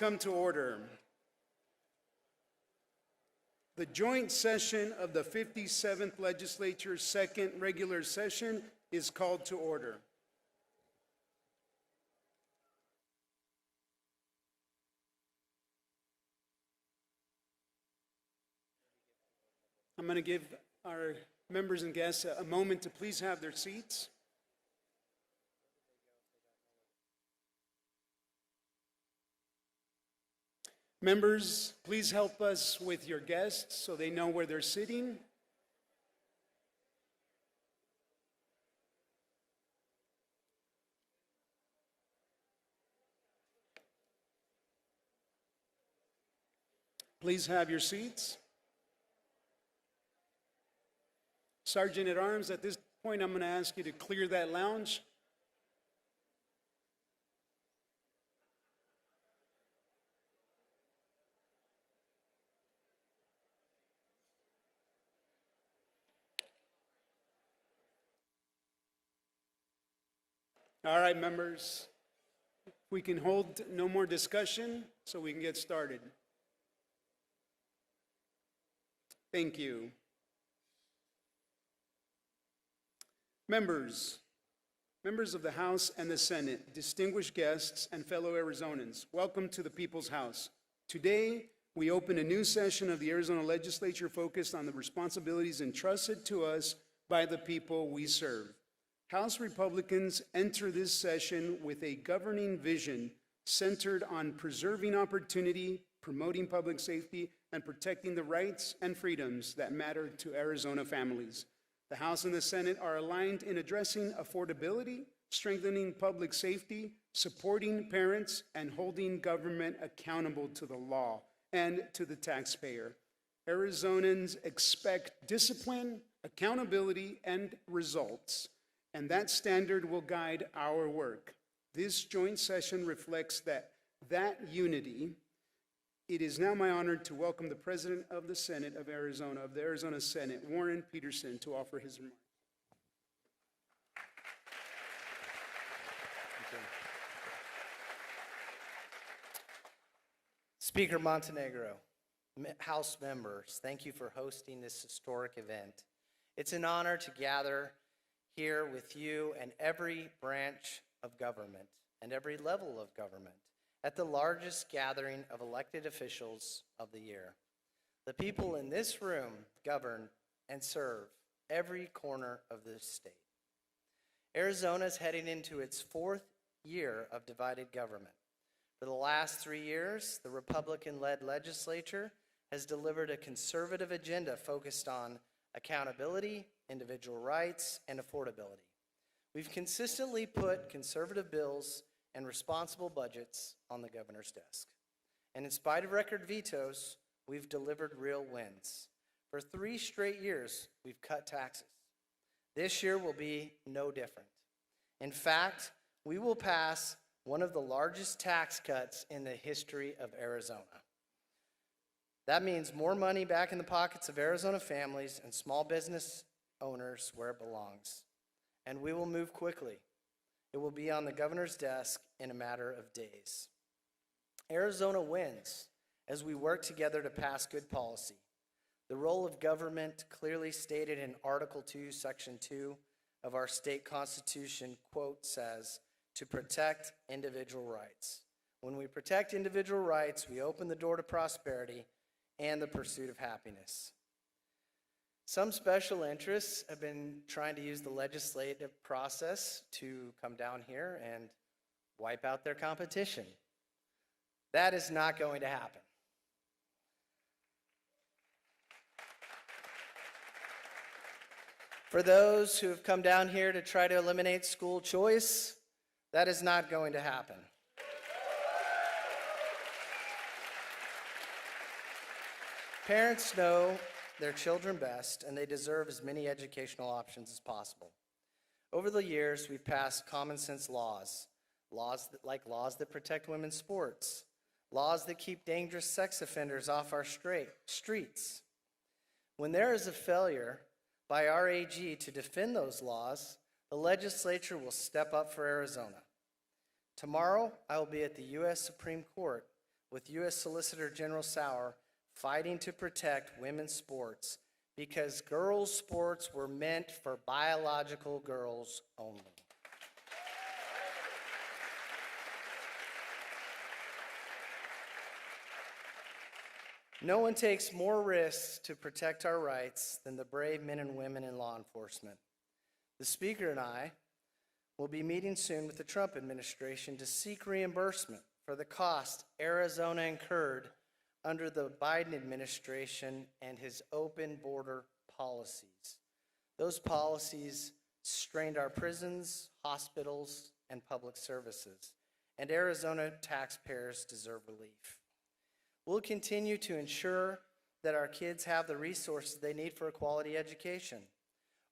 come to order. The joint session of the 57th Legislature's second regular session is called to order. I'm going to give our members and guests a moment to please have their seats. Members, please help us with your guests so they know where they're sitting. Please have your seats. Sergeant at Arms, at this point, I'm going to ask you to clear that lounge. All right, members, we can hold no more discussion so we can get started. Thank you. Members of the House and the Senate, distinguished guests, and fellow Arizonans, welcome to the People's House. Today, we open a new session of the Arizona Legislature focused on the responsibilities entrusted to us by the people we serve. House Republicans enter this session with a governing vision centered on preserving opportunity, promoting public safety, and protecting the rights and freedoms that matter to Arizona families. The House and the Senate are aligned in addressing affordability, strengthening public safety, supporting parents, and holding government accountable to the law and to the taxpayer. Arizonans expect discipline, accountability, and results, and that standard will guide our work. This joint session reflects that unity. It is now my honor to welcome the President of the Senate of Arizona, of the Arizona Senate, Warren Peterson, to offer his remarks. Speaker Montenegro, House members, thank you for hosting this historic event. It's an honor to gather here with you and every branch of government and every level of government at the largest gathering of elected officials of the year. The people in this room govern and serve every corner of this state. Arizona is heading into its fourth year of divided government. For the last 3 years, the Republican-led legislature has delivered a conservative agenda focused on accountability, individual rights, and affordability. We've consistently put conservative bills and responsible budgets on the governor's desk. And in spite of record vetoes, we've delivered real wins. For 3 straight years, we've cut taxes. This year will be no different. In fact, we will pass one of the largest tax cuts in the history of Arizona. That means more money back in the pockets of Arizona families and small business owners where it belongs. And we will move quickly. It will be on the governor's desk in a matter of days. Arizona wins as we work together to pass good policy. The role of government, clearly stated in Article 2, Section 2 of our state constitution, quote, says, to protect individual rights. When we protect individual rights, we open the door to prosperity and the pursuit of happiness. Some special interests have been trying to use the legislative process to come down here and wipe out their competition. That is not going to happen. For those who have come down here to try to eliminate school choice, that is not going to happen. Parents know their children best, and they deserve as many educational options as possible. Over the years, we've passed common sense laws that protect women's sports, laws that keep dangerous sex offenders off our streets. When there is a failure by our AG to defend those laws, the legislature will step up for Arizona. Tomorrow, I will be at the U.S. Supreme Court with U.S. Solicitor General Sauer fighting to protect women's sports because girls' sports were meant for biological girls only. No one takes more risks to protect our rights than the brave men and women in law enforcement. The Speaker and I will be meeting soon with the Trump administration to seek reimbursement for the cost Arizona incurred under the Biden administration and his open border policies. Those policies strained our prisons, hospitals, and public services, and Arizona taxpayers deserve relief. We'll continue to ensure that our kids have the resources they need for a quality education.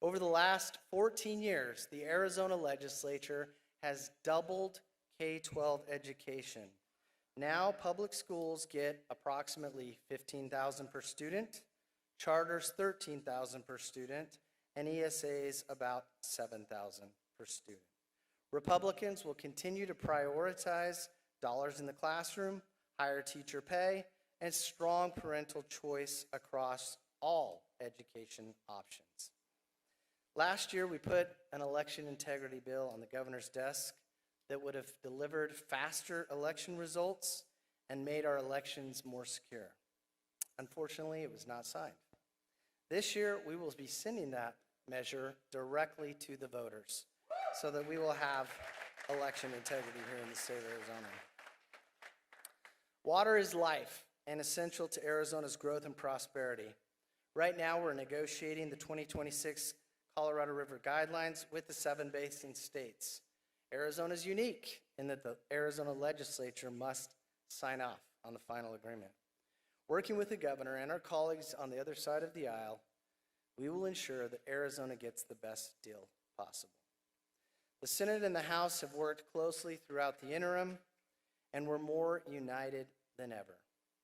Over the last 14 years, the Arizona legislature has doubled K-12 education. Now, public schools get approximately $15,000 per student, charters $13,000 per student, and ESAs about $7,000 per student. Republicans will continue to prioritize dollars in the classroom, higher teacher pay, and strong parental choice across all education options. Last year, we put an election integrity bill on the governor's desk that would have delivered faster election results and made our elections more secure. Unfortunately, it was not signed. This year, we will be sending that measure directly to the voters so that we will have election integrity here in the state of Arizona. Water is life and essential to Arizona's growth and prosperity. Right now, we're negotiating the 2026 Colorado River Guidelines with the 7 basin states. Arizona is unique in that the Arizona legislature must sign off on the final agreement. Working with the governor and our colleagues on the other side of the aisle, we will ensure that Arizona gets the best deal possible. The Senate and the House have worked closely throughout the interim, and we're more united than ever.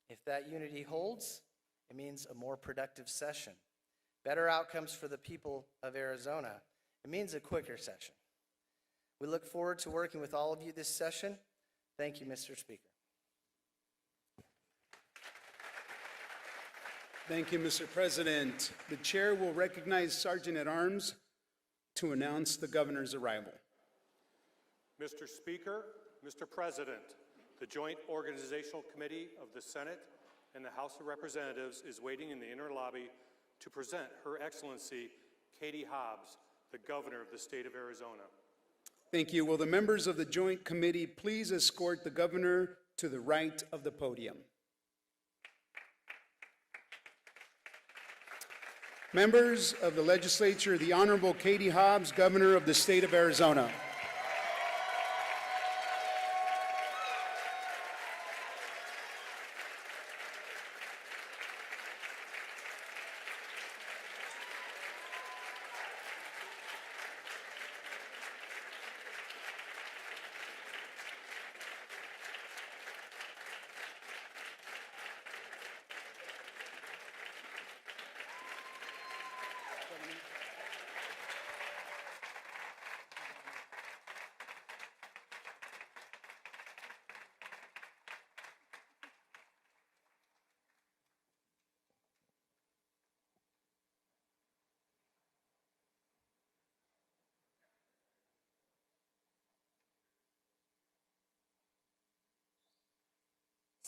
If that unity holds, it means a more productive session. Better outcomes for the people of Arizona. It means a quicker session. We look forward to working with all of you this session. Thank you, Mr. Speaker. Thank you, Mr. President. The chair will recognize Sergeant at Arms to announce the governor's arrival. Mr. Speaker, Mr. President, the Joint Organizational Committee of the Senate and the House of Representatives is waiting in the inner lobby to present Her Excellency Katie Hobbs, the Governor of the state of Arizona. Thank you. Will the members of the Joint Committee please escort the governor to the right of the podium? Members of the legislature, the Honorable Katie Hobbs, Governor of the state of Arizona.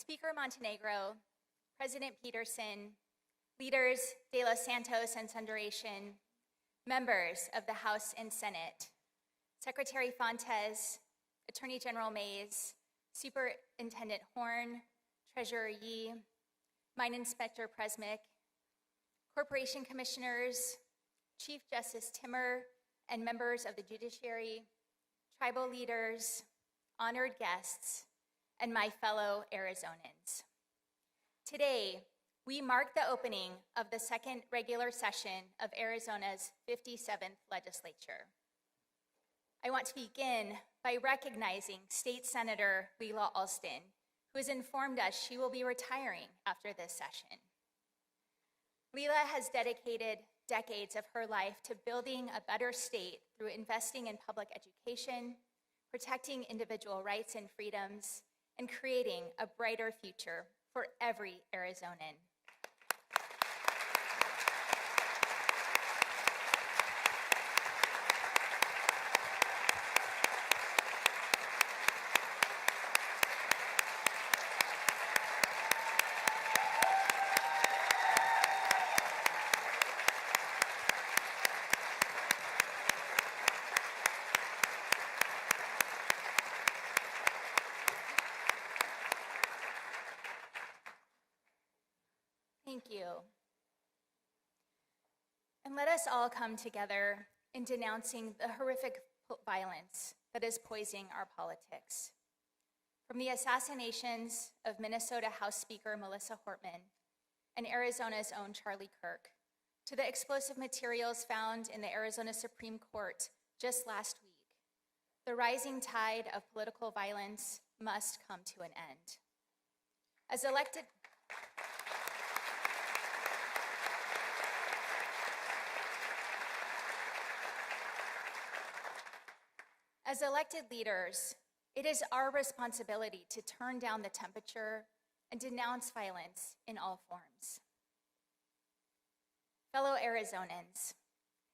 Speaker Montenegro, President Peterson, leaders De Los Santos and Sundaration, members of the House and Senate, Secretary Fontes, Attorney General Mays, Superintendent Horn, Treasurer Yee, Mine Inspector Presmick, Corporation Commissioners, Chief Justice Timmer, and members of the judiciary, tribal leaders, honored guests, and my fellow Arizonans. Today, we mark the opening of the second regular session of Arizona's 57th legislature. I want to begin by recognizing State Senator Leila Alston, who has informed us she will be retiring after this session. Leila has dedicated decades of her life to building a better state through investing in public education, protecting individual rights and freedoms, and creating a brighter future for every Arizonan. Thank you. And let us all come together in denouncing the horrific violence that is poisoning our politics. From the assassinations of Minnesota House Speaker Melissa Hortman and Arizona's own Charlie Kirk, to the explosive materials found in the Arizona Supreme Court just last week, the rising tide of political violence must come to an end. As elected leaders, it is our responsibility to turn down the temperature and denounce violence in all forms. Fellow Arizonans,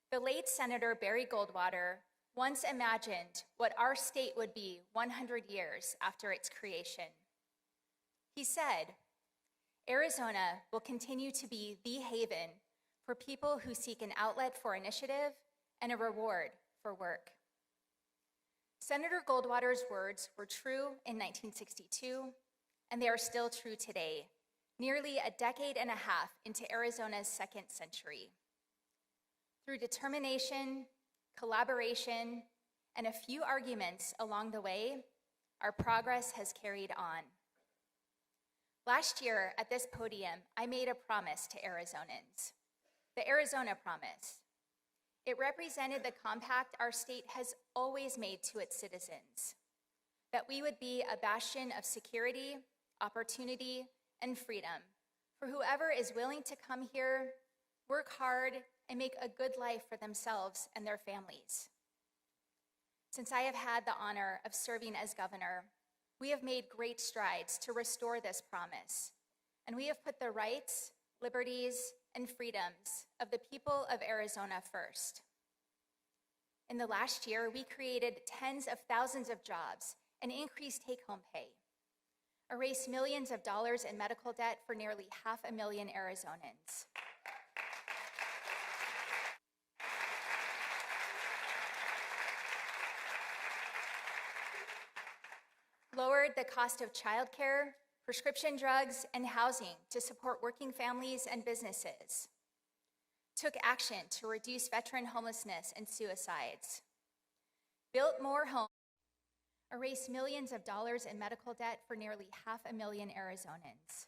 the late Senator Barry Goldwater once imagined what our state would be 100 years after its creation. He said, "Arizona will continue to be the haven for people who seek an outlet for initiative and a reward for work." Senator Goldwater's words were true in 1962, and they are still true today, nearly a decade and a half into Arizona's second century. Through determination, collaboration, and a few arguments along the way, our progress has carried on. Last year at this podium, I made a promise to Arizonans, the Arizona Promise. It represented the compact our state has always made to its citizens, that we would be a bastion of security, opportunity, and freedom for whoever is willing to come here, work hard, and make a good life for themselves and their families. Since I have had the honor of serving as governor, we have made great strides to restore this promise, and we have put the rights, liberties, and freedoms of the people of Arizona first. In the last year, we created tens of thousands of jobs and increased take-home pay, erased millions of dollars in medical debt for nearly 500,000 Arizonans. Lowered the cost of childcare, prescription drugs, and housing to support working families and businesses. Took action to reduce veteran homelessness and suicides. Built more homes, erased millions of dollars in medical debt for nearly 500,000 Arizonans.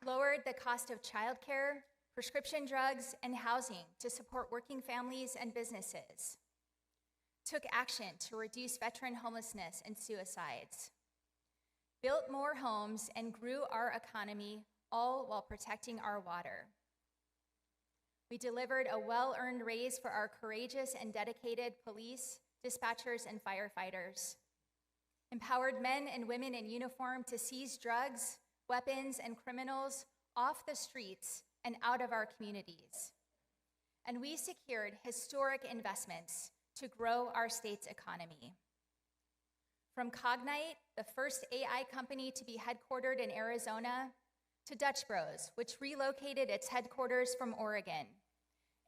Lowered the cost of childcare, prescription drugs, and housing to support working families and businesses. Took action to reduce veteran homelessness and suicides. Built more homes and grew our economy, all while protecting our water. We delivered a well-earned raise for our courageous and dedicated police, dispatchers, and firefighters. Empowered men and women in uniform to seize drugs, weapons, and criminals off the streets and out of our communities. And we secured historic investments to grow our state's economy. From Cognite, the first AI company to be headquartered in Arizona, to Dutch Bros, which relocated its headquarters from Oregon,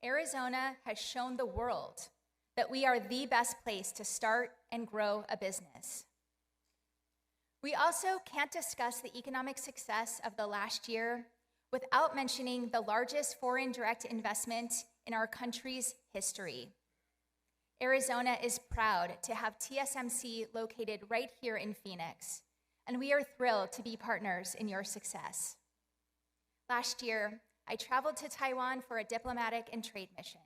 Arizona has shown the world that we are the best place to start and grow a business. We also can't discuss the economic success of the last year without mentioning the largest foreign direct investment in our country's history. Arizona is proud to have TSMC located right here in Phoenix, and we are thrilled to be partners in your success. Last year, I traveled to Taiwan for a diplomatic and trade mission.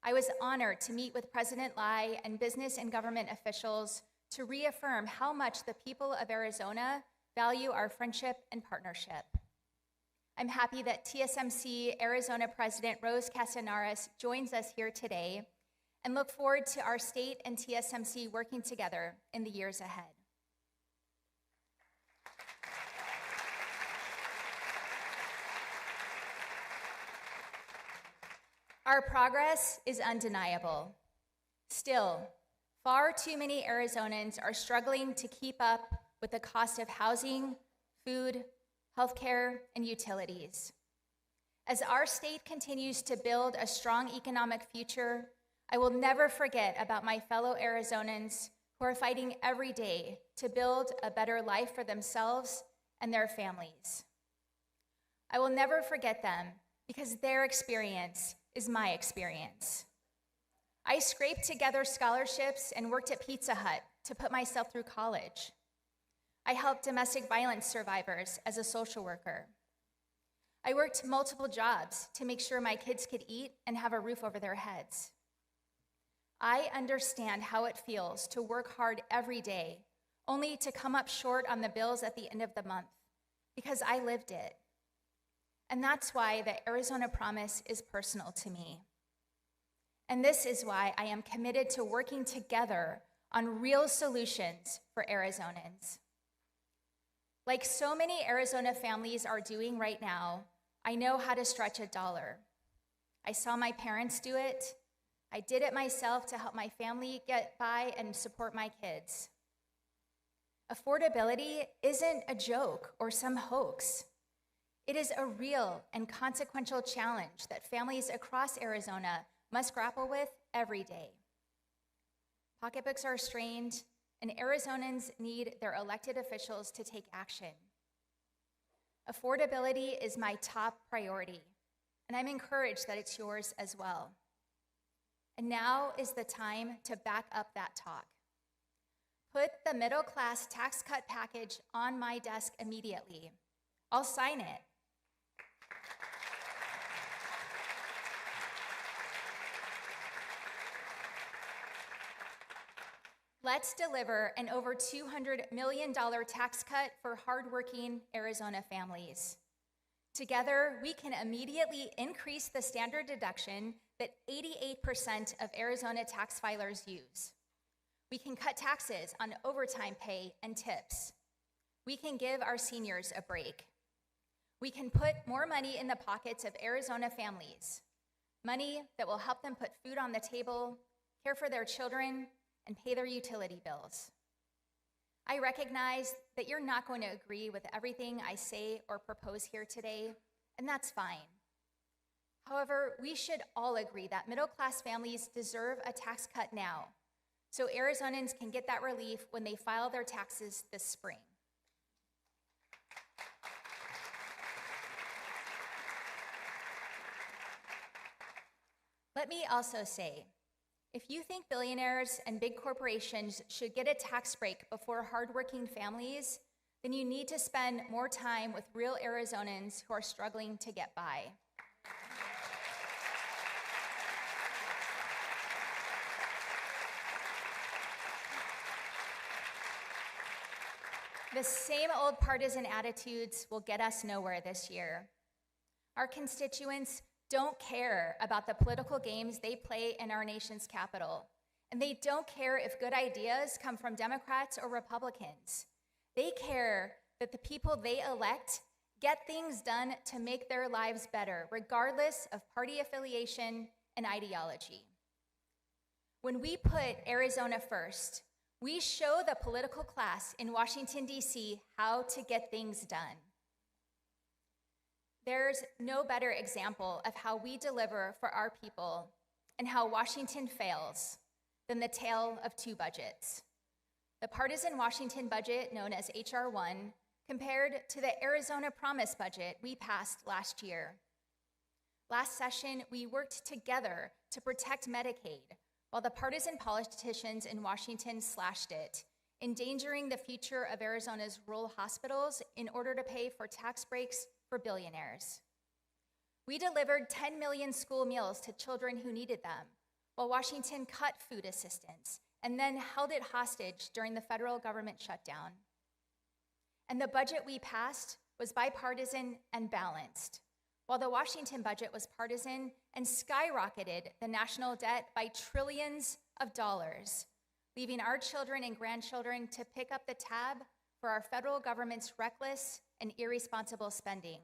I was honored to meet with President Lai and business and government officials to reaffirm how much the people of Arizona value our friendship and partnership. I'm happy that TSMC Arizona President Rose Castellanos joins us here today and look forward to our state and TSMC working together in the years ahead. Our progress is undeniable. Still, far too many Arizonans are struggling to keep up with the cost of housing, food, healthcare, and utilities. As our state continues to build a strong economic future, I will never forget about my fellow Arizonans who are fighting every day to build a better life for themselves and their families. I will never forget them because their experience is my experience. I scraped together scholarships and worked at Pizza Hut to put myself through college. I helped domestic violence survivors as a social worker. I worked multiple jobs to make sure my kids could eat and have a roof over their heads. I understand how it feels to work hard every day, only to come up short on the bills at the end of the month, because I lived it. And that's why the Arizona Promise is personal to me. And this is why I am committed to working together on real solutions for Arizonans. Like so many Arizona families are doing right now, I know how to stretch $1. I saw my parents do it. I did it myself to help my family get by and support my kids. Affordability isn't a joke or some hoax. It is a real and consequential challenge that families across Arizona must grapple with every day. Pocketbooks are strained, and Arizonans need their elected officials to take action. Affordability is my top priority, and I'm encouraged that it's yours as well. And now is the time to back up that talk. Put the middle class tax cut package on my desk immediately. I'll sign it. Let's deliver an over $200 million tax cut for hardworking Arizona families. Together, we can immediately increase the standard deduction that 88% of Arizona tax filers use. We can cut taxes on overtime pay and tips. We can give our seniors a break. We can put more money in the pockets of Arizona families, money that will help them put food on the table, care for their children, and pay their utility bills. I recognize that you're not going to agree with everything I say or propose here today, and that's fine. However, we should all agree that middle-class families deserve a tax cut now, so Arizonans can get that relief when they file their taxes this spring. Let me also say, if you think billionaires and big corporations should get a tax break before hardworking families, then you need to spend more time with real Arizonans who are struggling to get by. The same old partisan attitudes will get us nowhere this year. Our constituents don't care about the political games they play in our nation's capital, and they don't care if good ideas come from Democrats or Republicans. They care that the people they elect get things done to make their lives better, regardless of party affiliation and ideology. When we put Arizona first, we show the political class in Washington, D.C. how to get things done. There's no better example of how we deliver for our people and how Washington fails than the tale of two budgets. The partisan Washington budget, known as H.R. 1, compared to the Arizona Promise budget we passed last year. Last session, we worked together to protect Medicaid, while the partisan politicians in Washington slashed it, endangering the future of Arizona's rural hospitals in order to pay for tax breaks for billionaires. We delivered 10 million school meals to children who needed them, while Washington cut food assistance and then held it hostage during the federal government shutdown. And the budget we passed was bipartisan and balanced, while the Washington budget was partisan and skyrocketed the national debt by trillions of dollars, leaving our children and grandchildren to pick up the tab for our federal government's reckless and irresponsible spending.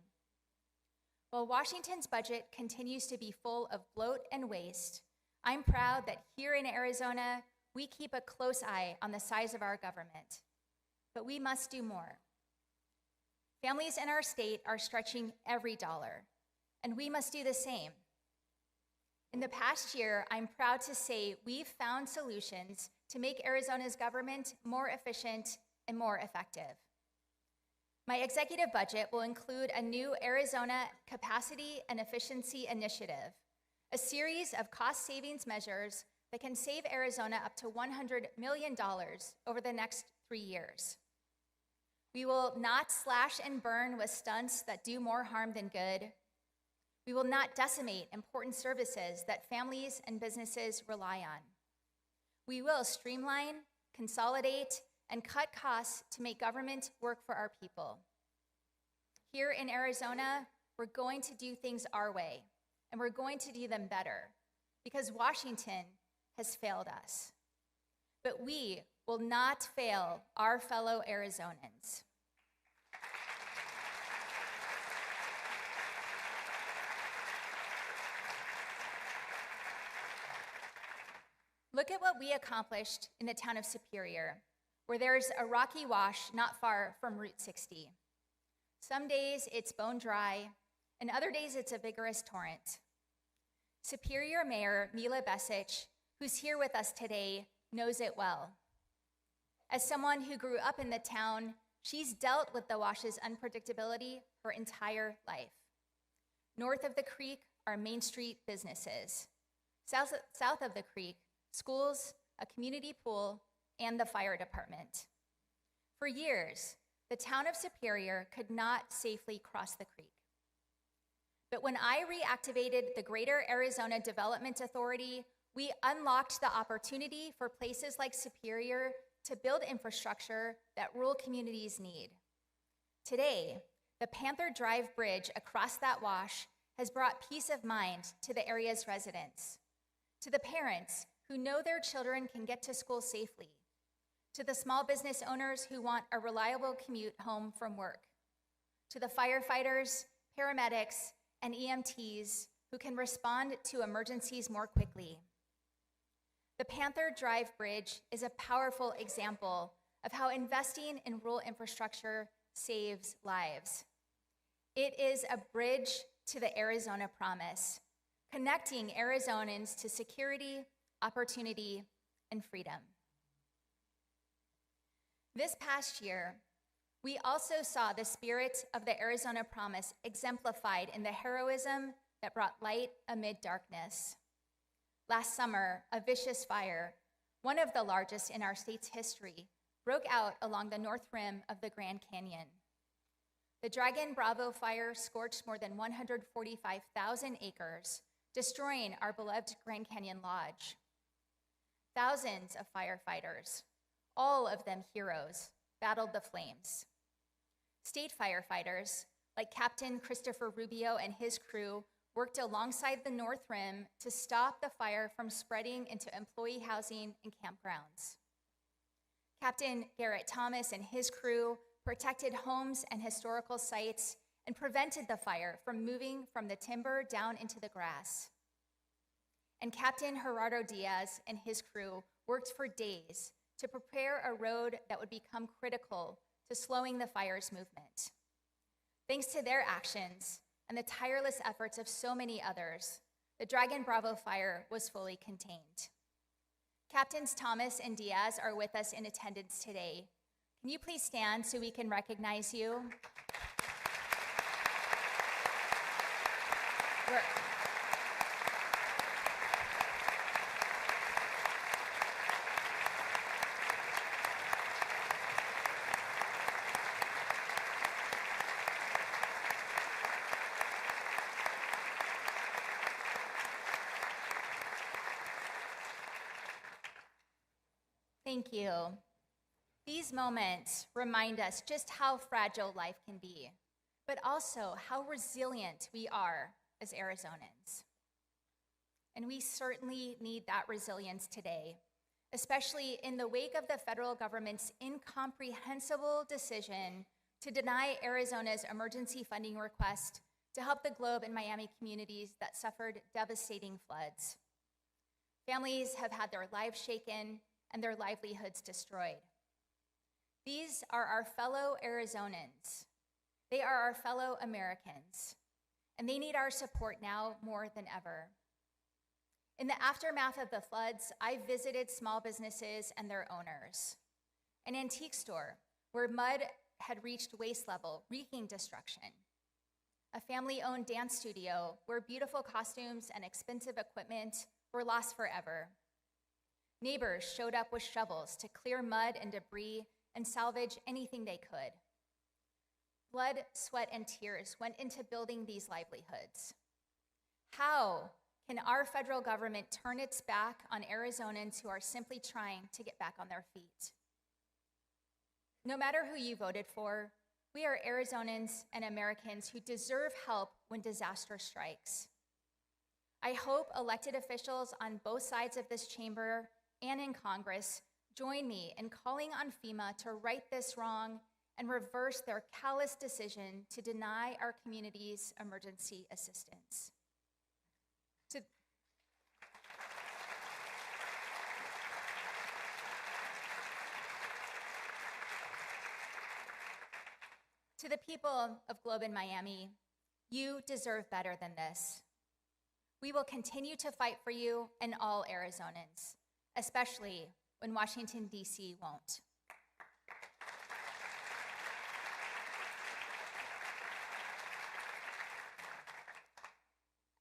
While Washington's budget continues to be full of bloat and waste, I'm proud that here in Arizona, we keep a close eye on the size of our government. But we must do more. Families in our state are stretching every dollar, and we must do the same. In the past year, I'm proud to say we've found solutions to make Arizona's government more efficient and more effective. My executive budget will include a new Arizona Capacity and Efficiency Initiative, a series of cost savings measures that can save Arizona up to $100 million over the next 3 years. We will not slash and burn with stunts that do more harm than good. We will not decimate important services that families and businesses rely on. We will streamline, consolidate, and cut costs to make government work for our people. Here in Arizona, we're going to do things our way, and we're going to do them better, because Washington has failed us. But we will not fail our fellow Arizonans. Look at what we accomplished in the town of Superior, where there's a rocky wash not far from Route 60. Some days it's bone dry, and other days it's a vigorous torrent. Superior Mayor Mila Besic, who's here with us today, knows it well. As someone who grew up in the town, she's dealt with the wash's unpredictability her entire life. North of the creek are Main Street businesses. South of the creek, schools, a community pool, and the fire department. For years, the town of Superior could not safely cross the creek. But when I reactivated the Greater Arizona Development Authority, we unlocked the opportunity for places like Superior to build infrastructure that rural communities need. Today, the Panther Drive Bridge across that wash has brought peace of mind to the area's residents, to the parents who know their children can get to school safely, to the small business owners who want a reliable commute home from work, to the firefighters, paramedics, and EMTs who can respond to emergencies more quickly. The Panther Drive Bridge is a powerful example of how investing in rural infrastructure saves lives. It is a bridge to the Arizona Promise, connecting Arizonans to security, opportunity, and freedom. This past year, we also saw the spirit of the Arizona Promise exemplified in the heroism that brought light amid darkness. Last summer, a vicious fire, one of the largest in our state's history, broke out along the north rim of the Grand Canyon. The Dragon Bravo fire scorched more than 145,000 acres, destroying our beloved Grand Canyon Lodge. Thousands of firefighters, all of them heroes, battled the flames. State firefighters, like Captain Christopher Rubio and his crew, worked alongside the North Rim to stop the fire from spreading into employee housing and campgrounds. Captain Garrett Thomas and his crew protected homes and historical sites and prevented the fire from moving from the timber down into the grass. And Captain Gerardo Diaz and his crew worked for days to prepare a road that would become critical to slowing the fire's movement. Thanks to their actions and the tireless efforts of so many others, the Dragon Bravo fire was fully contained. Captains Thomas and Diaz are with us in attendance today. Can you please stand so we can recognize you? Thank you. These moments remind us just how fragile life can be. but also how resilient we are as Arizonans. And we certainly need that resilience today, especially in the wake of the federal government's incomprehensible decision to deny Arizona's emergency funding request to help the Globe and Miami communities that suffered devastating floods. Families have had their lives shaken and their livelihoods destroyed. These are our fellow Arizonans. They are our fellow Americans, and they need our support now more than ever. In the aftermath of the floods, I visited small businesses and their owners. An antique store where mud had reached waist level, wreaking destruction. A family-owned dance studio where beautiful costumes and expensive equipment were lost forever. Neighbors showed up with shovels to clear mud and debris and salvage anything they could. Blood, sweat, and tears went into building these livelihoods. How can our federal government turn its back on Arizonans who are simply trying to get back on their feet? No matter who you voted for, we are Arizonans and Americans who deserve help when disaster strikes. I hope elected officials on both sides of this chamber and in Congress join me in calling on FEMA to right this wrong and reverse their callous decision to deny our communities emergency assistance. To the people of Globe and Miami, you deserve better than this. We will continue to fight for you and all Arizonans, especially when Washington, D.C. won't.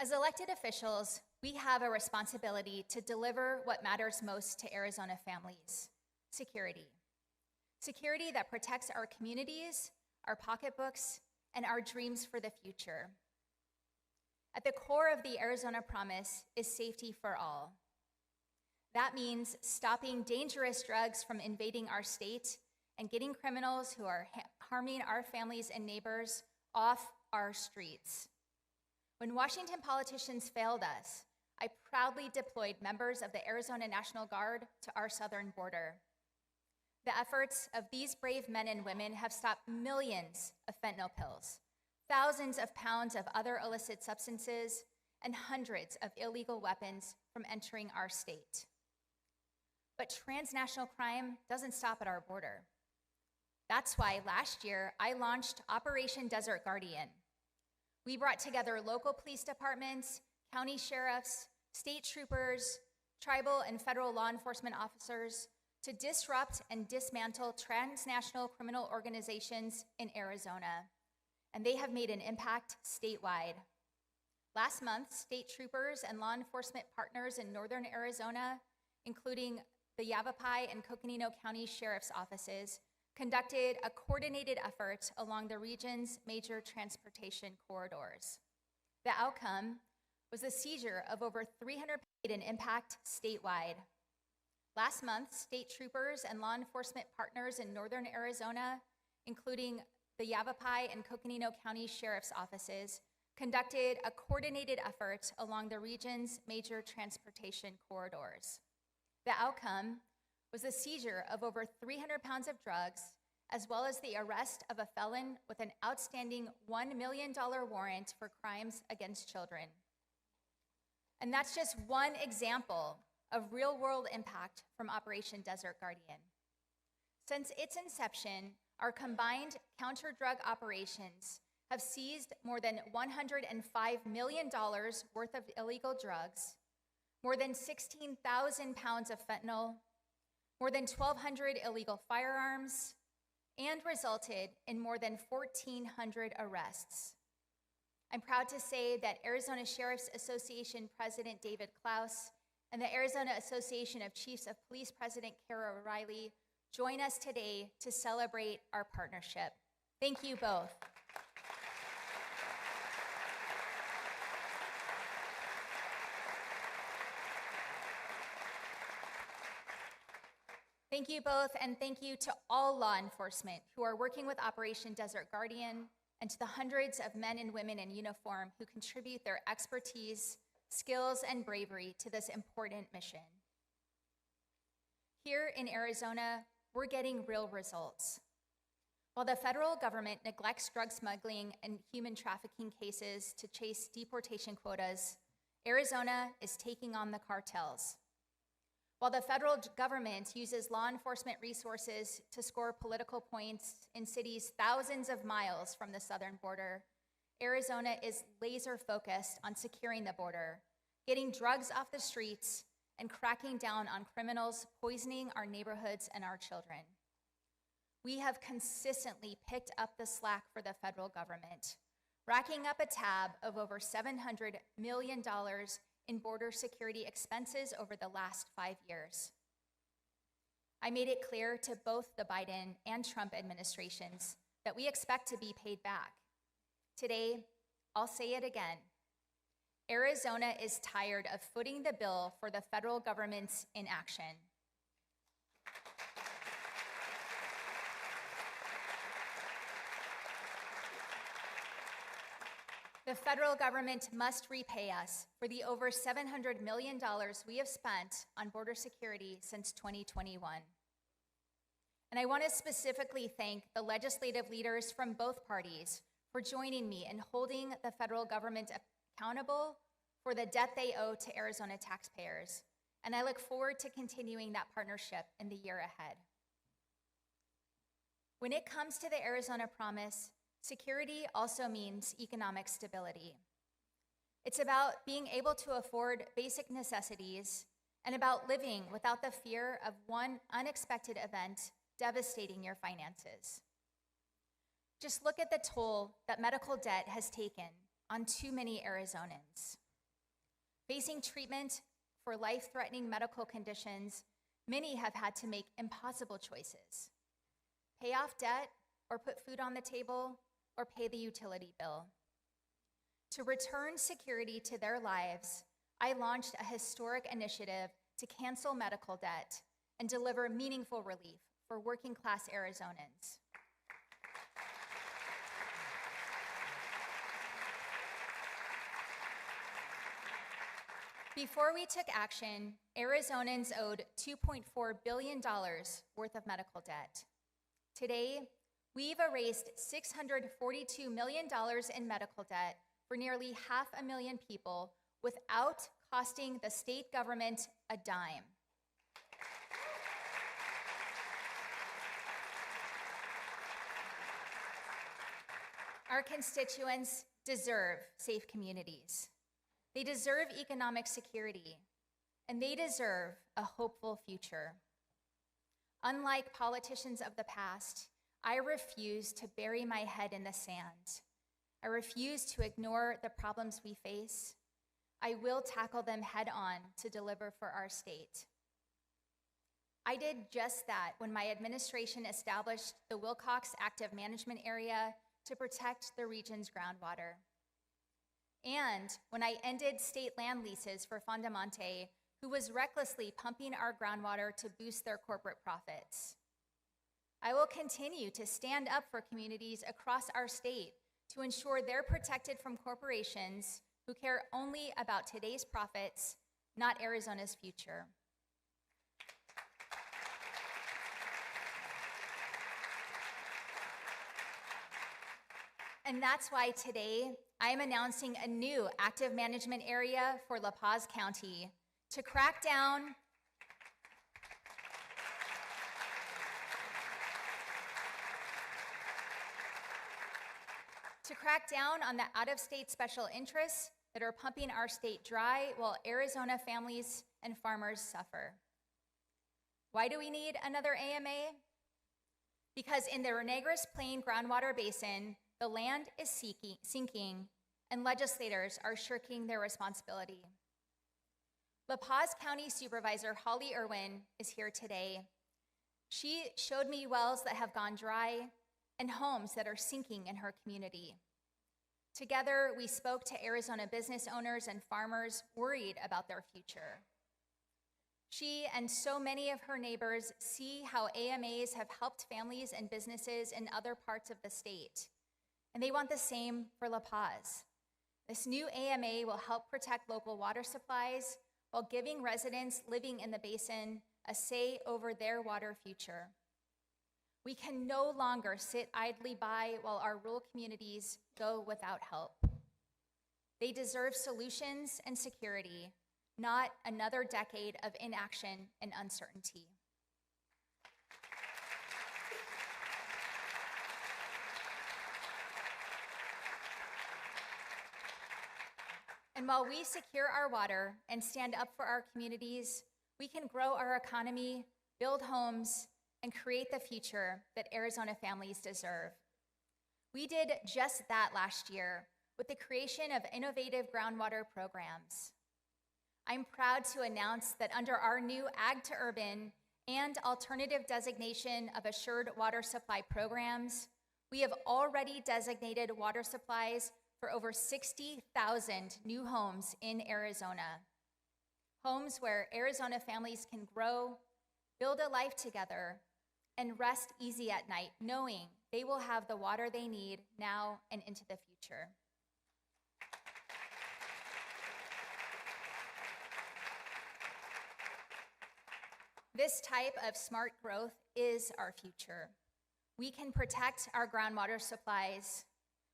As elected officials, we have a responsibility to deliver what matters most to Arizona families: security. Security that protects our communities, our pocketbooks, and our dreams for the future. At the core of the Arizona Promise is safety for all. That means stopping dangerous drugs from invading our state and getting criminals who are harming our families and neighbors off our streets. When Washington politicians failed us, I proudly deployed members of the Arizona National Guard to our southern border. The efforts of these brave men and women have stopped millions of fentanyl pills, thousands of pounds of other illicit substances, and hundreds of illegal weapons from entering our state. But transnational crime doesn't stop at our border. That's why last year I launched Operation Desert Guardian. We brought together local police departments, county sheriffs, state troopers, tribal and federal law enforcement officers to disrupt and dismantle transnational criminal organizations in Arizona, and they have made an impact statewide. Last month, state troopers and law enforcement partners in northern Arizona, including the Yavapai and Coconino County Sheriff's offices, conducted a coordinated effort along the region's major transportation corridors. The outcome was the seizure of over 300 in impact statewide. Last month, state troopers and law enforcement partners in northern Arizona, including the Yavapai and Coconino County Sheriff's offices, conducted a coordinated effort along the region's major transportation corridors. The outcome was the seizure of over 300 pounds of drugs, as well as the arrest of a felon with an outstanding $1 million warrant for crimes against children. And that's just one example of real-world impact from Operation Desert Guardian. Since its inception, our combined counter-drug operations have seized more than $105 million worth of illegal drugs, more than 16,000 pounds of fentanyl, more than 1,200 illegal firearms, and resulted in more than 1,400 arrests. I'm proud to say that Arizona Sheriff's Association President David Klaus and the Arizona Association of Chiefs of Police President Kara Riley join us today to celebrate our partnership. Thank you both. Thank you both, and thank you to all law enforcement who are working with Operation Desert Guardian and to the hundreds of men and women in uniform who contribute their expertise, skills, and bravery to this important mission. Here in Arizona, we're getting real results. While the federal government neglects drug smuggling and human trafficking cases to chase deportation quotas, Arizona is taking on the cartels. While the federal government uses law enforcement resources to score political points in cities thousands of miles from the southern border, Arizona is laser focused on securing the border, getting drugs off the streets, and cracking down on criminals poisoning our neighborhoods and our children. We have consistently picked up the slack for the federal government, racking up a tab of over $700 million in border security expenses over the last 5 years. I made it clear to both the Biden and Trump administrations that we expect to be paid back. Today, I'll say it again. Arizona is tired of footing the bill for the federal government's inaction. The federal government must repay us for the over $700 million we have spent on border security since 2021. And I want to specifically thank the legislative leaders from both parties for joining me in holding the federal government accountable for the debt they owe to Arizona taxpayers. And I look forward to continuing that partnership in the year ahead. When it comes to the Arizona Promise, security also means economic stability. It's about being able to afford basic necessities and about living without the fear of one unexpected event devastating your finances. Just look at the toll that medical debt has taken on too many Arizonans. Facing treatment for life-threatening medical conditions, many have had to make impossible choices. Pay off debt or put food on the table, or pay the utility bill. To return security to their lives, I launched a historic initiative to cancel medical debt and deliver meaningful relief for working-class Arizonans. Before we took action, Arizonans owed $2.4 billion worth of medical debt. Today, we've erased $642 million in medical debt for nearly 500,000 people without costing the state government a dime. Our constituents deserve safe communities. They deserve economic security, and they deserve a hopeful future. Unlike politicians of the past, I refuse to bury my head in the sand. I refuse to ignore the problems we face. I will tackle them head on to deliver for our state. I did just that when my administration established the Wilcox Active Management Area to protect the region's groundwater. And when I ended state land leases for Fondamonte, who was recklessly pumping our groundwater to boost their corporate profits. I will continue to stand up for communities across our state to ensure they're protected from corporations who care only about today's profits, not Arizona's future. And that's why today I am announcing a new active management area for La Paz County to crack down on the out-of-state special interests that are pumping our state dry while Arizona families and farmers suffer. Why do we need another AMA? Because in the Renegras Plain groundwater basin, the land is sinking and legislators are shirking their responsibility. La Paz County Supervisor Holly Irwin is here today. She showed me wells that have gone dry and homes that are sinking in her community. Together, we spoke to Arizona business owners and farmers worried about their future. She and so many of her neighbors see how AMAs have helped families and businesses in other parts of the state. and they want the same for La Paz. This new AMA will help protect local water supplies while giving residents living in the basin a say over their water future. We can no longer sit idly by while our rural communities go without help. They deserve solutions and security, not another decade of inaction and uncertainty. And while we secure our water and stand up for our communities, we can grow our economy, build homes, and create the future that Arizona families deserve. We did just that last year with the creation of innovative groundwater programs. I'm proud to announce that under our new Ag to Urban and alternative designation of assured water supply programs, we have already designated water supplies for over 60,000 new homes in Arizona. Homes where Arizona families can grow, build a life together, and rest easy at night, knowing they will have the water they need now and into the future. This type of smart growth is our future. We can protect our groundwater supplies.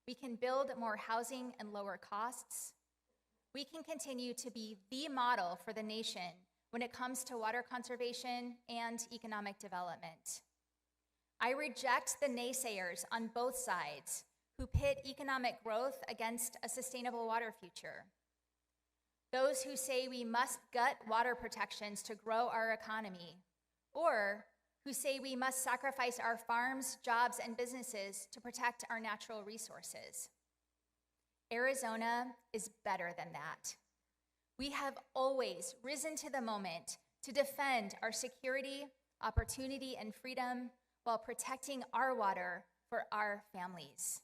We can build more housing and lower costs. We can continue to be the model for the nation when it comes to water conservation and economic development. I reject the naysayers on both sides who pit economic growth against a sustainable water future. Those who say we must gut water protections to grow our economy, or who say we must sacrifice our farms, jobs, and businesses to protect our natural resources. Arizona is better than that. We have always risen to the moment to defend our security, opportunity, and freedom while protecting our water for our families.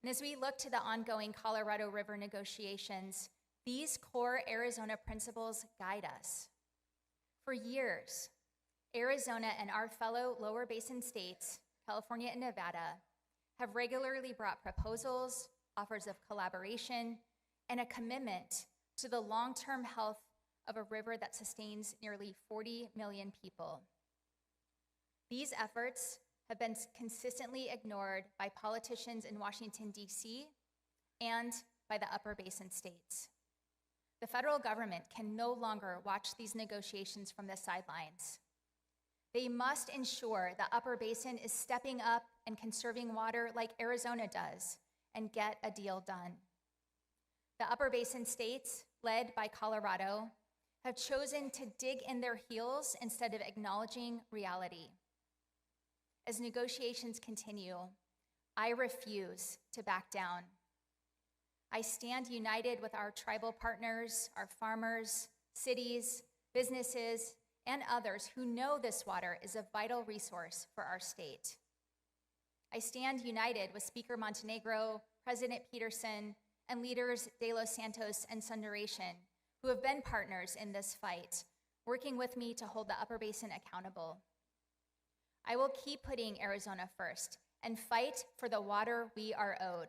And as we look to the ongoing Colorado River negotiations, these core Arizona principles guide us. For years, Arizona and our fellow lower basin states, California and Nevada, have regularly brought proposals, offers of collaboration, and a commitment to the long-term health of a river that sustains nearly 40 million people. These efforts have been consistently ignored by politicians in Washington, D.C., and by the upper basin states. The federal government can no longer watch these negotiations from the sidelines. They must ensure the upper basin is stepping up and conserving water like Arizona does and get a deal done. The upper basin states, led by Colorado, have chosen to dig in their heels instead of acknowledging reality. As negotiations continue, I refuse to back down. I stand united with our tribal partners, our farmers, cities, businesses, and others who know this water is a vital resource for our state. I stand united with Speaker Montenegro, President Peterson, and leaders De Los Santos and Sundaration, who have been partners in this fight, working with me to hold the Upper Basin accountable. I will keep putting Arizona first and fight for the water we are owed.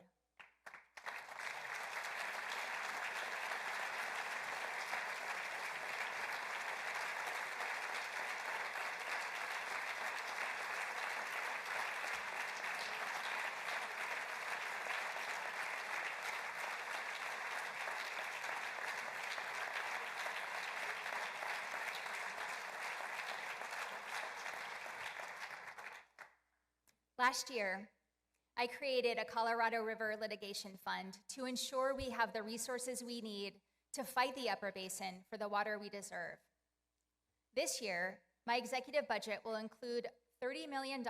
Last year, I created a Colorado River litigation fund to ensure we have the resources we need to fight the Upper Basin for the water we deserve. This year, my executive budget will include $30 million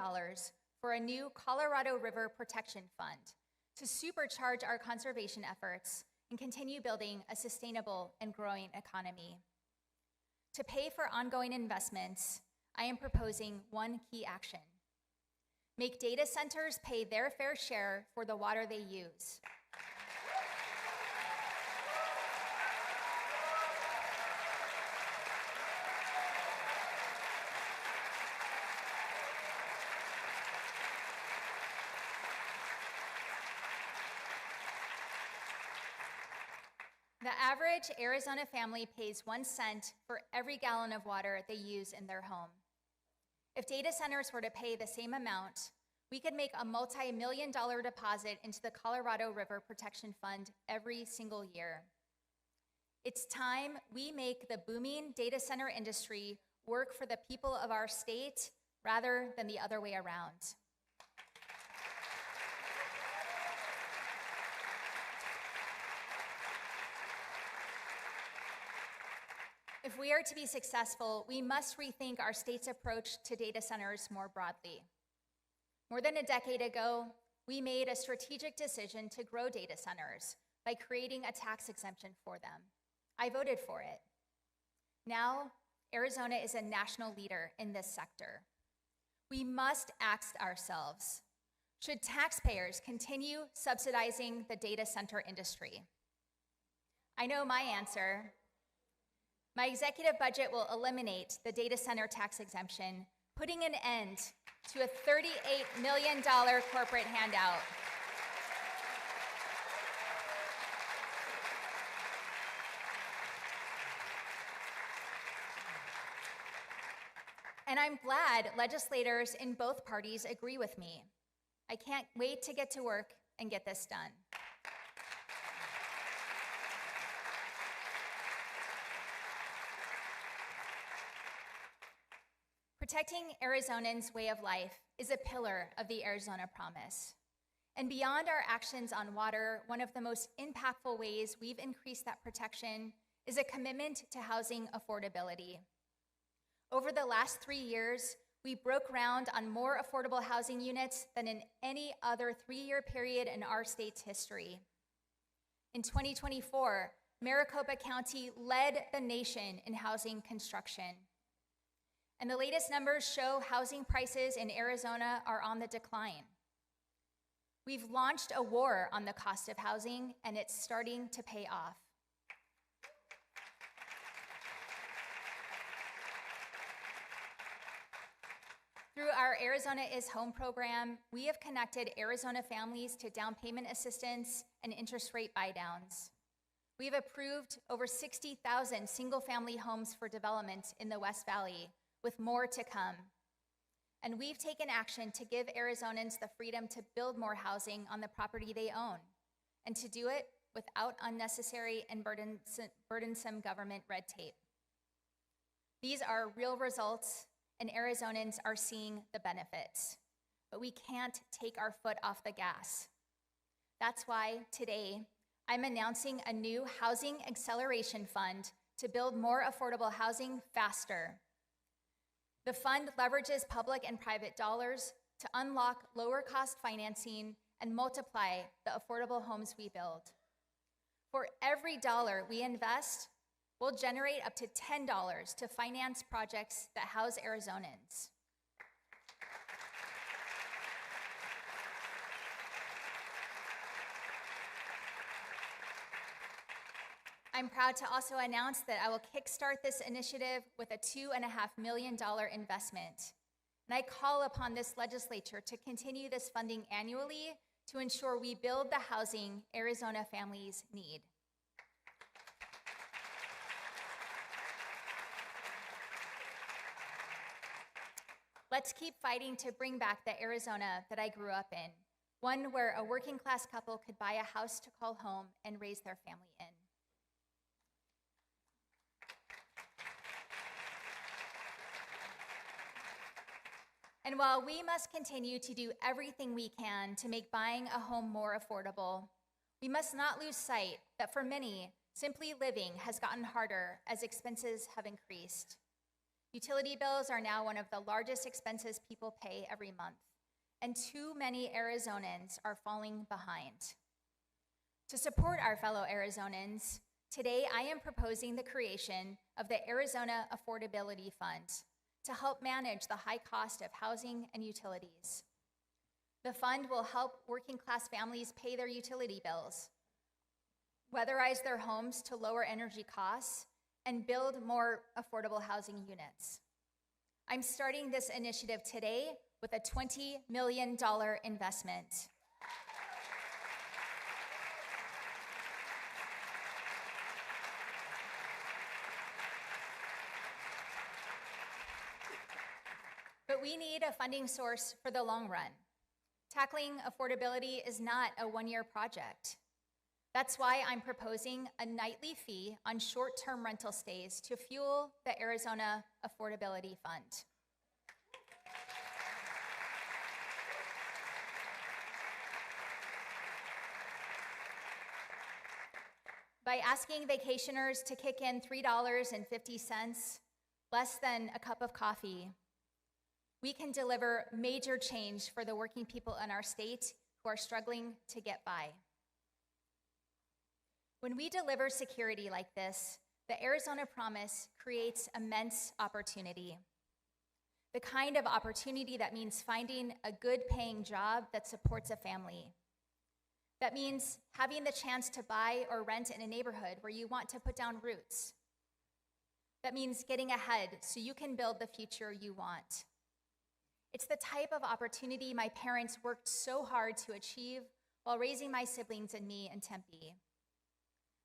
for a new Colorado River Protection Fund to supercharge our conservation efforts and continue building a sustainable and growing economy. To pay for ongoing investments, I am proposing one key action. Make data centers pay their fair share for the water they use. The average Arizona family pays 1 cent for every gallon of water they use in their home. If data centers were to pay the same amount, we could make a multi-million-dollar deposit into the Colorado River Protection Fund every single year. It's time we make the booming data center industry work for the people of our state rather than the other way around. If we are to be successful, we must rethink our state's approach to data centers more broadly. More than a decade ago, we made a strategic decision to grow data centers by creating a tax exemption for them. I voted for it. Now, Arizona is a national leader in this sector. We must ask ourselves, should taxpayers continue subsidizing the data center industry? I know my answer. My executive budget will eliminate the data center tax exemption, putting an end to a $38 million corporate handout. And I'm glad legislators in both parties agree with me. I can't wait to get to work and get this done. Protecting Arizonans' way of life is a pillar of the Arizona Promise. And beyond our actions on water, one of the most impactful ways we've increased that protection is a commitment to housing affordability. Over the last 3 years, we broke ground on more affordable housing units than in any other 3-year period in our state's history. In 2024, Maricopa County led the nation in housing construction. And the latest numbers show housing prices in Arizona are on the decline. We've launched a war on the cost of housing, and it's starting to pay off. Through our Arizona is Home program, we have connected Arizona families to down payment assistance and interest rate buydowns. We've approved over 60,000 single-family homes for development in the West Valley, with more to come. And we've taken action to give Arizonans the freedom to build more housing on the property they own, and to do it without unnecessary and burdensome government red tape. These are real results, and Arizonans are seeing the benefits. But we can't take our foot off the gas. That's why today I'm announcing a new Housing Acceleration Fund to build more affordable housing faster. The fund leverages public and private dollars to unlock lower cost financing and multiply the affordable homes we build. For every dollar we invest, we'll generate up to $10 to finance projects that house Arizonans. I'm proud to also announce that I will kickstart this initiative with a $2.5 million investment. And I call upon this legislature to continue this funding annually to ensure we build the housing Arizona families need. Let's keep fighting to bring back the Arizona that I grew up in, one where a working class couple could buy a house to call home and raise their family in. And while we must continue to do everything we can to make buying a home more affordable, we must not lose sight that for many, simply living has gotten harder as expenses have increased. Utility bills are now one of the largest expenses people pay every month, and too many Arizonans are falling behind. To support our fellow Arizonans, today I am proposing the creation of the Arizona Affordability Fund to help manage the high cost of housing and utilities. The fund will help working class families pay their utility bills, weatherize their homes to lower energy costs, and build more affordable housing units. I'm starting this initiative today with a $20 million investment. But we need a funding source for the long run. Tackling affordability is not a one-year project. That's why I'm proposing a nightly fee on short-term rental stays to fuel the Arizona Affordability Fund. By asking vacationers to kick in $3.50, less than a cup of coffee, we can deliver major change for the working people in our state who are struggling to get by. When we deliver security like this, the Arizona Promise creates immense opportunity. The kind of opportunity that means finding a good-paying job that supports a family. That means having the chance to buy or rent in a neighborhood where you want to put down roots. That means getting ahead so you can build the future you want. It's the type of opportunity my parents worked so hard to achieve while raising my siblings and me in Tempe.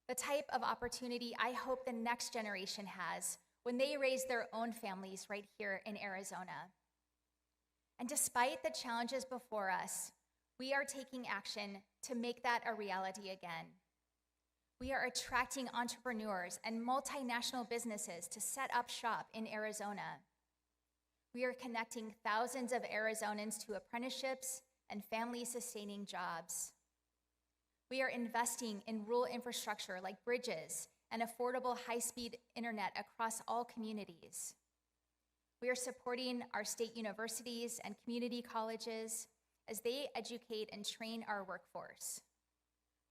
The type of opportunity I hope the next generation has when they raise their own families right here in Arizona. And despite the challenges before us, we are taking action to make that a reality again. We are attracting entrepreneurs and multinational businesses to set up shop in Arizona. We are connecting thousands of Arizonans to apprenticeships and family-sustaining jobs. We are investing in rural infrastructure like bridges and affordable high-speed internet across all communities. We are supporting our state universities and community colleges as they educate and train our workforce.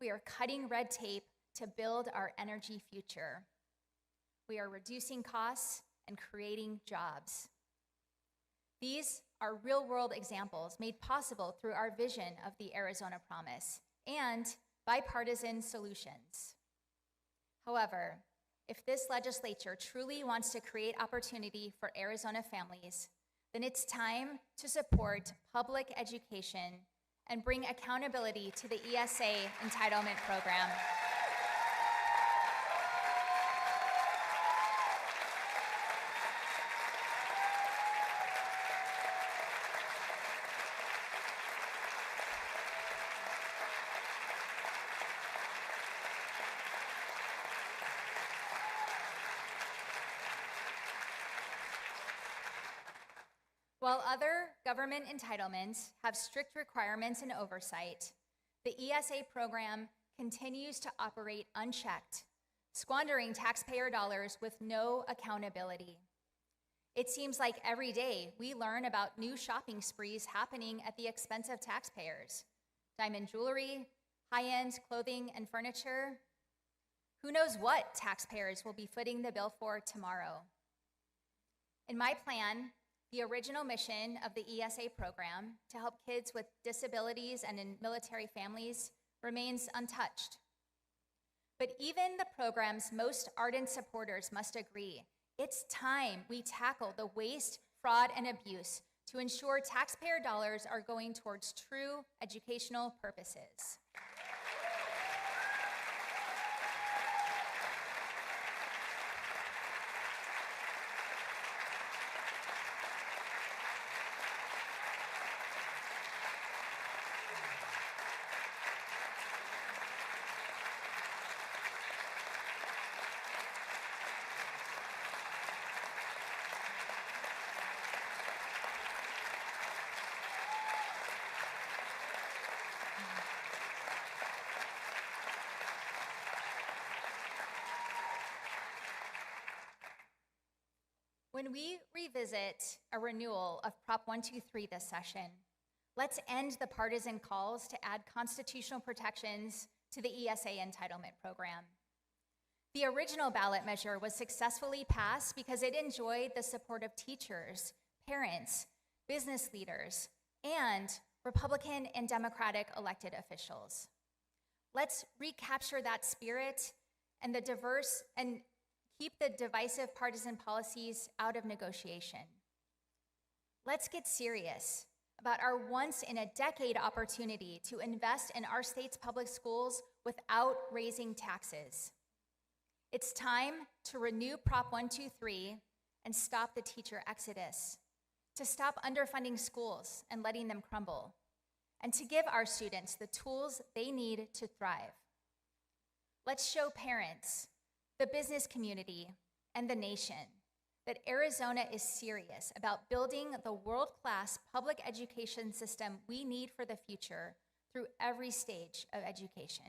We are cutting red tape to build our energy future. We are reducing costs and creating jobs. These are real-world examples made possible through our vision of the Arizona Promise and bipartisan solutions. However, if this legislature truly wants to create opportunity for Arizona families, then it's time to support public education and bring accountability to the ESA entitlement program. While other government entitlements have strict requirements and oversight, the ESA program continues to operate unchecked, squandering taxpayer dollars with no accountability. It seems like every day we learn about new shopping sprees happening at the expense of taxpayers. Diamond jewelry, high-end clothing and furniture. Who knows what taxpayers will be footing the bill for tomorrow? In my plan, the original mission of the ESA program to help kids with disabilities and in military families remains untouched. But even the program's most ardent supporters must agree, it's time we tackle the waste, fraud, and abuse to ensure taxpayer dollars are going towards true educational purposes. When we revisit a renewal of Prop 123 this session, let's end the partisan calls to add constitutional protections to the ESA entitlement program. The original ballot measure was successfully passed because it enjoyed the support of teachers, parents, business leaders, and Republican and Democratic elected officials. Let's recapture that spirit and keep the divisive partisan policies out of negotiation. Let's get serious about our once-in-a-decade opportunity to invest in our state's public schools without raising taxes. It's time to renew Prop 123 and stop the teacher exodus. to stop underfunding schools and letting them crumble, and to give our students the tools they need to thrive. Let's show parents, the business community, and the nation that Arizona is serious about building the world-class public education system we need for the future through every stage of education.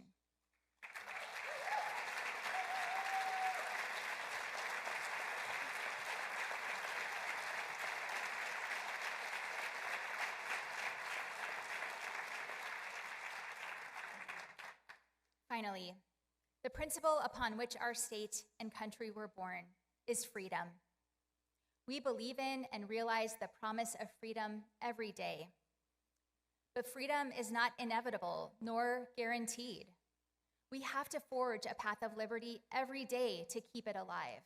Finally, the principle upon which our state and country were born is freedom. We believe in and realize the promise of freedom every day. But freedom is not inevitable nor guaranteed. We have to forge a path of liberty every day to keep it alive.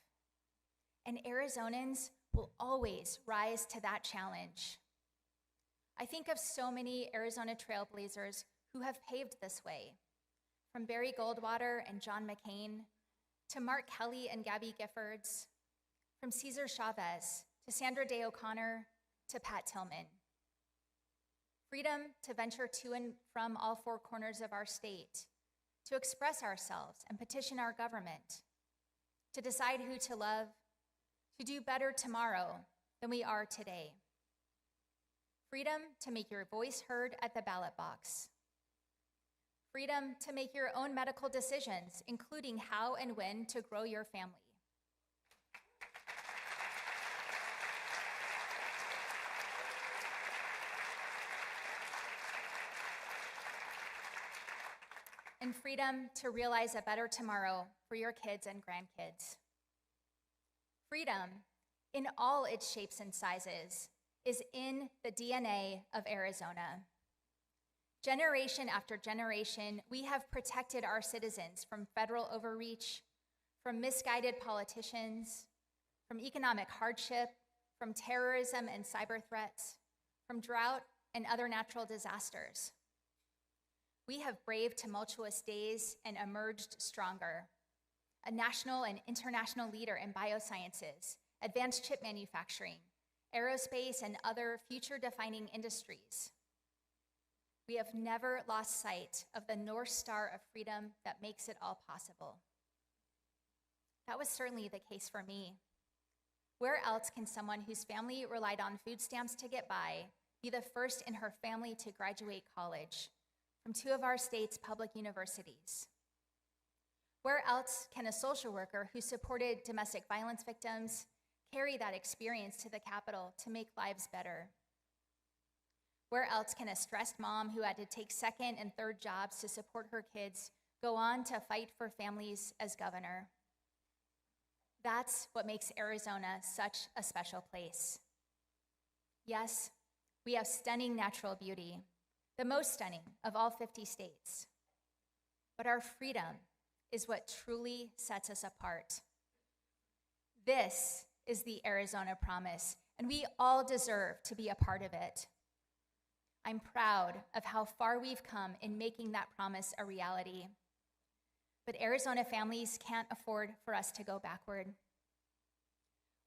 And Arizonans will always rise to that challenge. I think of so many Arizona trailblazers who have paved this way, from Barry Goldwater and John McCain, to Mark Kelly and Gabby Giffords, from Cesar Chavez to Sandra Day O'Connor to Pat Tillman. Freedom to venture to and from all four corners of our state, to express ourselves and petition our government, to decide who to love, to do better tomorrow than we are today. Freedom to make your voice heard at the ballot box. Freedom to make your own medical decisions, including how and when to grow your family. And freedom to realize a better tomorrow for your kids and grandkids. Freedom, in all its shapes and sizes, is in the DNA of Arizona. Generation after generation, we have protected our citizens from federal overreach, from misguided politicians, from economic hardship, from terrorism and cyber threats, from drought and other natural disasters. We have braved tumultuous days and emerged stronger, a national and international leader in biosciences, advanced chip manufacturing, aerospace, and other future-defining industries. We have never lost sight of the North Star of freedom that makes it all possible. That was certainly the case for me. Where else can someone whose family relied on food stamps to get by be the first in her family to graduate college from two of our state's public universities? Where else can a social worker who supported domestic violence victims carry that experience to the Capitol to make lives better? Where else can a stressed mom who had to take second and third jobs to support her kids go on to fight for families as governor? That's what makes Arizona such a special place. Yes, we have stunning natural beauty, the most stunning of all 50 states. But our freedom is what truly sets us apart. This is the Arizona promise, and we all deserve to be a part of it. I'm proud of how far we've come in making that promise a reality. But Arizona families can't afford for us to go backward.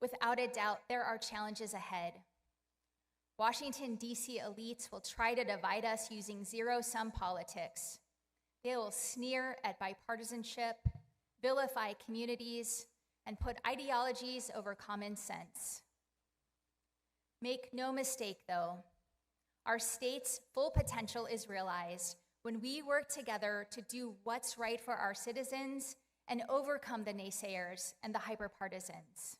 Without a doubt, there are challenges ahead. Washington, D.C. elites will try to divide us using zero-sum politics. They will sneer at bipartisanship, vilify communities, and put ideologies over common sense. Make no mistake, though, our state's full potential is realized when we work together to do what's right for our citizens and overcome the naysayers and the hyperpartisans.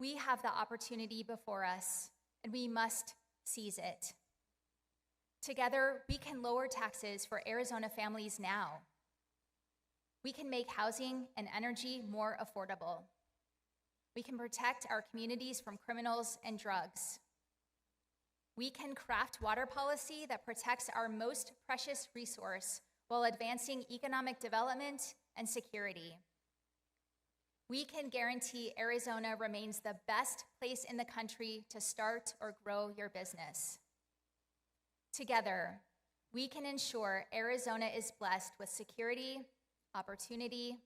We have the opportunity before us, and we must seize it. Together, we can lower taxes for Arizona families now. We can make housing and energy more affordable. We can protect our communities from criminals and drugs. We can craft water policy that protects our most precious resource while advancing economic development and security. We can guarantee Arizona remains the best place in the country to start or grow your business. Together, we can ensure Arizona is blessed with security, opportunity,